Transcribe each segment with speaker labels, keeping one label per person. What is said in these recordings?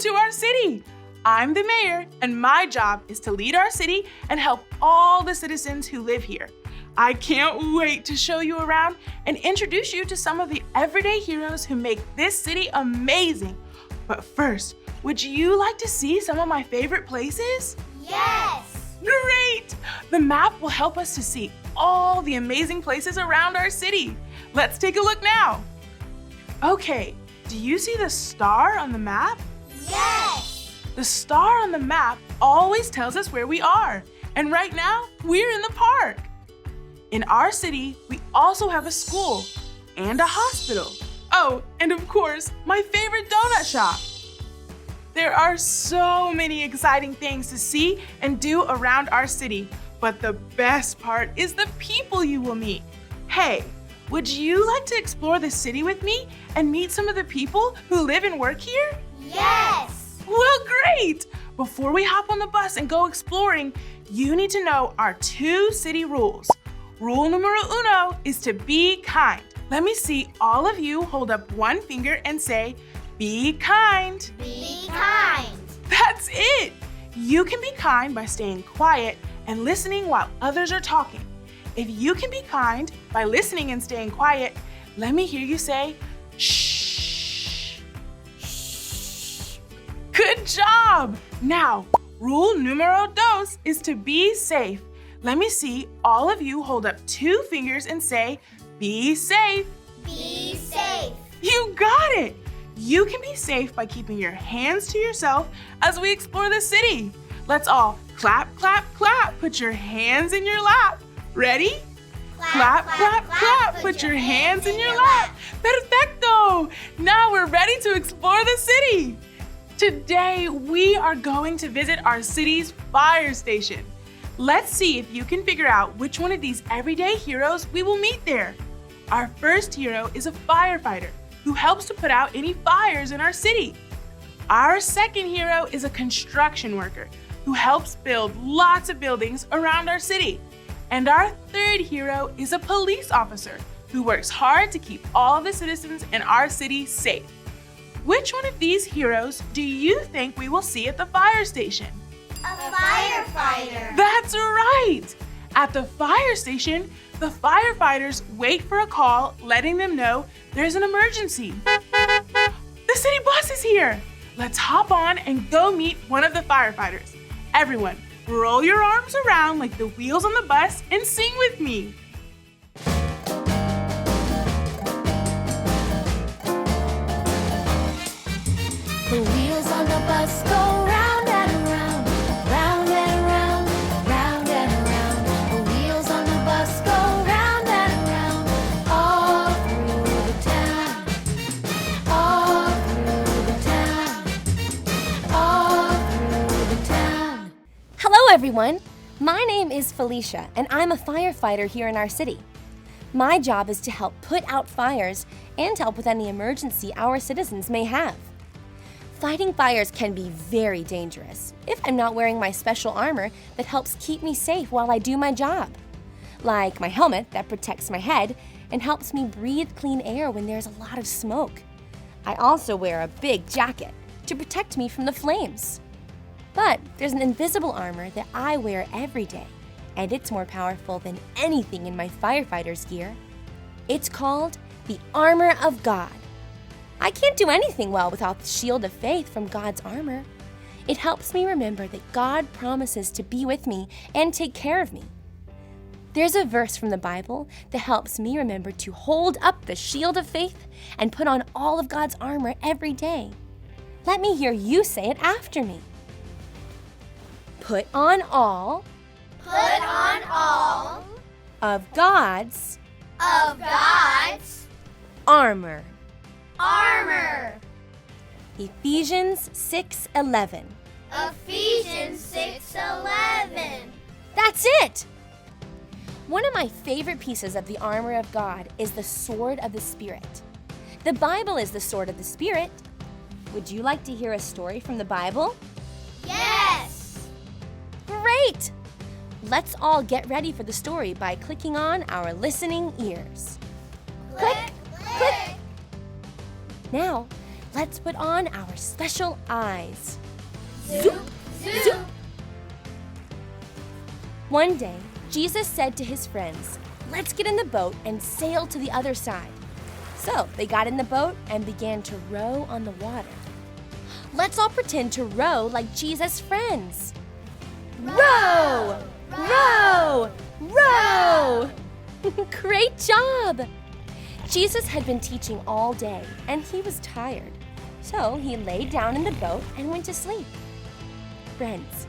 Speaker 1: to our city. I'm the mayor, and my job is to lead our city and help all the citizens who live here. I can't wait to show you around and introduce you to some of the everyday heroes who make this city amazing. But first, would you like to see some of my favorite places?
Speaker 2: Yes!
Speaker 1: Great! The map will help us to see all the amazing places around our city. Let's take a look now. Okay, do you see the star on the map?
Speaker 2: Yes!
Speaker 1: The star on the map always tells us where we are. And right now, we're in the park. In our city, we also have a school and a hospital. Oh, and of course, my favorite donut shop. There are so many exciting things to see and do around our city, but the best part is the people you will meet. Hey, would you like to explore the city with me and meet some of the people who live and work here?
Speaker 2: Yes!
Speaker 1: Well, great! Before we hop on the bus and go exploring, you need to know our 2 city rules. Rule numero uno is to be kind. Let me see all of you hold up one finger and say, be kind.
Speaker 2: Be kind.
Speaker 1: That's it! You can be kind by staying quiet and listening while others are talking. If you can be kind by listening and staying quiet, let me hear you say, shh. Shh. Good job! Now, rule numero dos is to be safe. Let me see all of you hold up 2 fingers and say, be safe.
Speaker 2: Be safe.
Speaker 1: You got it! You can be safe by keeping your hands to yourself as we explore the city. Let's all clap, clap, clap. Put your hands in your lap. Ready? Clap, clap, clap. Put your hands in your lap. Perfecto! Now we're ready to explore the city. Today, we are going to visit our city's fire station. Let's see if you can figure out which one of these everyday heroes we will meet there. Our first hero is a firefighter who helps to put out any fires in our city. Our second hero is a construction worker who helps build lots of buildings around our city. And our third hero is a police officer who works hard to keep all the citizens in our city safe. Which one of these heroes do you think we will see at the fire station?
Speaker 2: A firefighter.
Speaker 1: That's right! At the fire station, the firefighters wait for a call letting them know there's an emergency. The city bus is here! Let's hop on and go meet one of the firefighters. Everyone, roll your arms around like the wheels on the bus and sing with me.
Speaker 2: The wheels on the bus go round and around, round and around, round and around. The wheels on the bus go round and around, all through the town, all through the town, all through the town.
Speaker 3: Hello, everyone. My name is Felicia, and I'm a firefighter here in our city. My job is to help put out fires and help with any emergency our citizens may have. Fighting fires can be very dangerous if I'm not wearing my special armor that helps keep me safe while I do my job. Like my helmet that protects my head and helps me breathe clean air when there's a lot of smoke. I also wear a big jacket to protect me from the flames. But there's an invisible armor that I wear every day, and it's more powerful than anything in my firefighter's gear. It's called the armor of God. I can't do anything well without the shield of faith from God's armor. It helps me remember that God promises to be with me and take care of me. There's a verse from the Bible that helps me remember to hold up the shield of faith and put on all of God's armor every day. Let me hear you say it after me. Put on all of God's armor. Ephesians 6:11.
Speaker 2: Ephesians 6:11.
Speaker 3: That's it! One of my favorite pieces of the armor of God is the sword of the Spirit. The Bible is the sword of the Spirit. Would you like to hear a story from the Bible?
Speaker 2: Yes!
Speaker 3: Great! Let's all get ready for the story by clicking on our listening ears.
Speaker 2: Click, click.
Speaker 3: Now, let's put on our special eyes.
Speaker 2: Zoop, zoop.
Speaker 3: One day, Jesus said to his friends, "Let's get in the boat and sail to the other side." So they got in the boat and began to row on the water. Let's all pretend to row like Jesus' friends. Row! Row! Row! Great job! Jesus had been teaching all day and he was tired. So he laid down in the boat and went to sleep. Friends,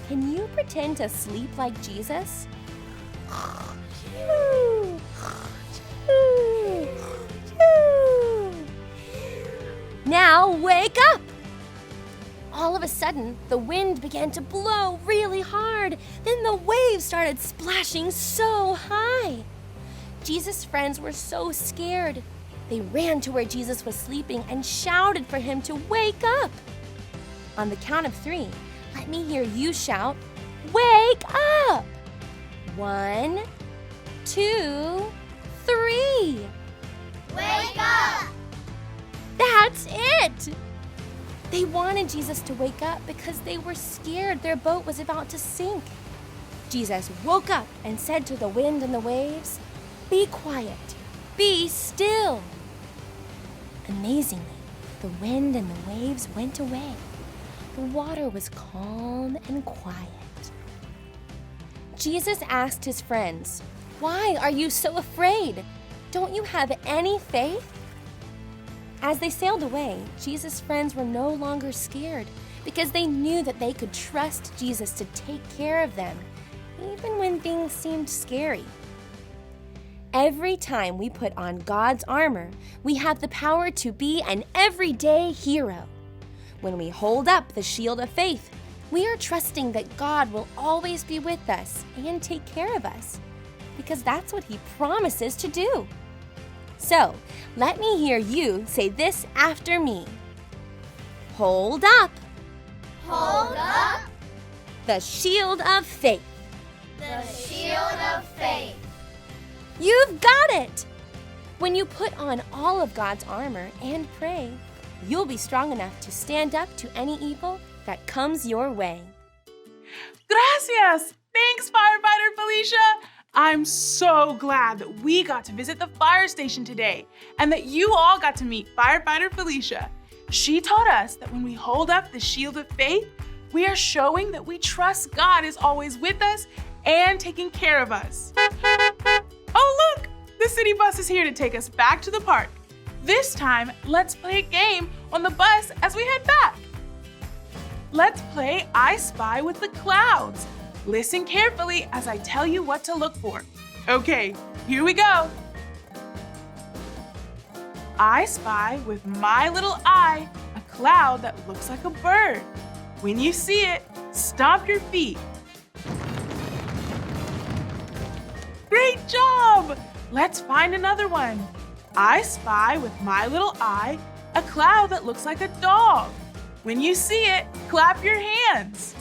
Speaker 3: can you pretend to sleep like Jesus? Now wake up! All of a sudden, the wind began to blow really hard. Then the waves started splashing so high. Jesus' friends were so scared. They ran to where Jesus was sleeping and shouted for him to wake up. On the count of 3, let me hear you shout, "Wake up!" 1, 2, 3.
Speaker 2: Wake up!
Speaker 3: That's it! They wanted Jesus to wake up because they were scared their boat was about to sink. Jesus woke up and said to the wind and the waves, "Be quiet, be still." Amazingly, the wind and the waves went away. The water was calm and quiet. Jesus asked his friends, "Why are you so afraid? Don't you have any faith?" As they sailed away, Jesus' friends were no longer scared because they knew that they could trust Jesus to take care of them, even when things seemed scary. Every time we put on God's armor, we have the power to be an everyday hero. When we hold up the shield of faith, we are trusting that God will always be with us and take care of us, because that's what he promises to do. So, let me hear you say this after me. Hold up
Speaker 2: Hold up
Speaker 3: the shield of faith.
Speaker 2: the shield of faith.
Speaker 3: You've got it! When you put on all of God's armor and pray, you'll be strong enough to stand up to any evil that comes your way.
Speaker 1: Gracias! Thanks, Firefighter Felicia! I'm so glad that we got to visit the fire station today and that you all got to meet Firefighter Felicia. She taught us that when we hold up the shield of faith, we are showing that we trust God is always with us and taking care of us. Oh, look! The city bus is here to take us back to the park. This time, let's play a game on the bus as we head back. Let's play I Spy with the Clouds. Listen carefully as I tell you what to look for. Okay, here we go. I spy with my little eye a cloud that looks like a bird. When you see it, stomp your feet. Great job! Let's find another one. I spy with my little eye a cloud that looks like a dog. When you see it, clap your hands.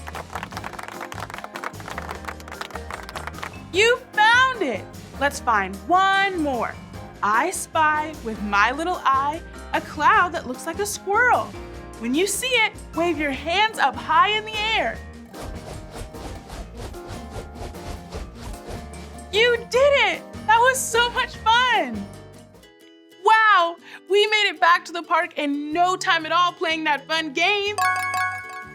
Speaker 1: You found it! Let's find one more. I spy with my little eye a cloud that looks like a squirrel. When you see it, wave your hands up high in the air. You did it! That was so much fun! Wow, we made it back to the park in no time at all playing that fun game.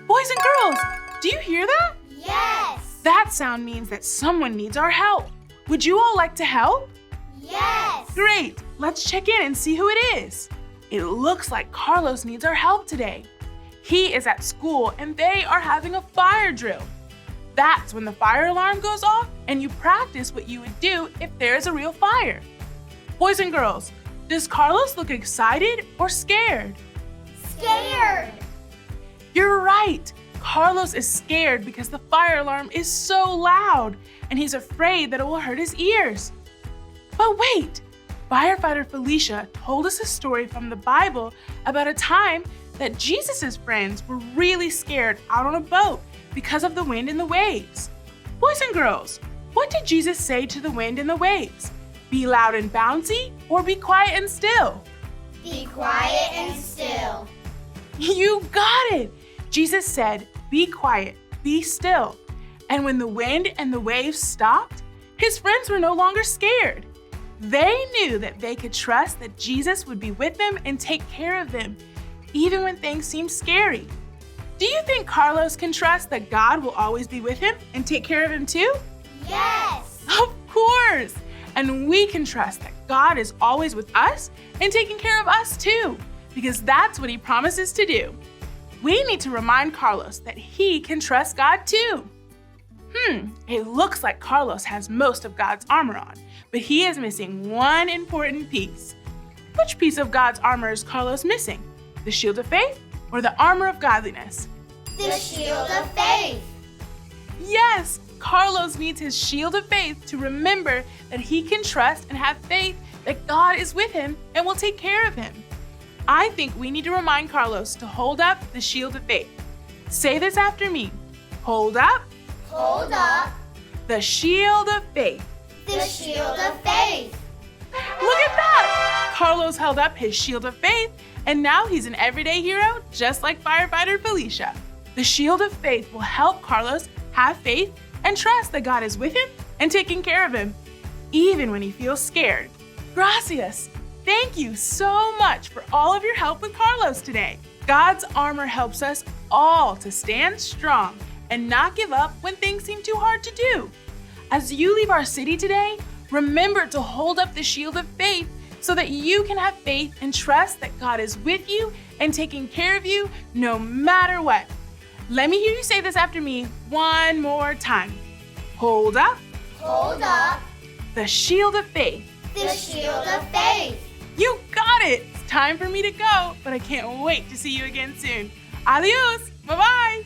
Speaker 1: Boys and girls, do you hear that?
Speaker 2: Yes!
Speaker 1: That sound means that someone needs our help. Would you all like to help?
Speaker 2: Yes!
Speaker 1: Great, let's check in and see who it is. It looks like Carlos needs our help today. He is at school and they are having a fire drill. That's when the fire alarm goes off and you practice what you would do if there is a real fire. Boys and girls, does Carlos look excited or scared?
Speaker 2: Scared!
Speaker 1: You're right. Carlos is scared because the fire alarm is so loud and he's afraid that it will hurt his ears. But wait, Firefighter Felicia told us a story from the Bible about a time that Jesus' friends were really scared out on a boat because of the wind and the waves. Boys and girls, what did Jesus say to the wind and the waves? Be loud and bouncy or be quiet and still?
Speaker 2: Be quiet and still.
Speaker 1: You got it! Jesus said, "Be quiet, be still." And when the wind and the waves stopped, his friends were no longer scared. They knew that they could trust that Jesus would be with them and take care of them, even when things seemed scary. Do you think Carlos can trust that God will always be with him and take care of him too?
Speaker 2: Yes!
Speaker 1: Of course! And we can trust that God is always with us and taking care of us too, because that's what he promises to do. We need to remind Carlos that he can trust God too. It looks like Carlos has most of God's armor on, but he is missing one important piece. Which piece of God's armor is Carlos missing? The shield of faith or the armor of godliness?
Speaker 2: The shield of faith.
Speaker 1: Yes, Carlos needs his shield of faith to remember that he can trust and have faith that God is with him and will take care of him. I think we need to remind Carlos to hold up the shield of faith. Say this after me. Hold up.
Speaker 2: Hold up.
Speaker 1: The shield of faith.
Speaker 2: The shield of faith.
Speaker 1: Look at that! Carlos held up his shield of faith, and now he's an everyday hero, just like firefighter Felicia. The shield of faith will help Carlos have faith and trust that God is with him and taking care of him, even when he feels scared. Gracias! Thank you so much for all of your help with Carlos today. God's armor helps us all to stand strong and not give up when things seem too hard to do. As you leave our city today, remember to hold up the shield of faith so that you can have faith and trust that God is with you and taking care of you no matter what. Let me hear you say this after me one more time. Hold up.
Speaker 2: Hold up.
Speaker 1: The shield of faith.
Speaker 2: The shield of faith.
Speaker 1: You got it! It's time for me to go, but I can't wait to see you again soon. Adios! Bye-bye!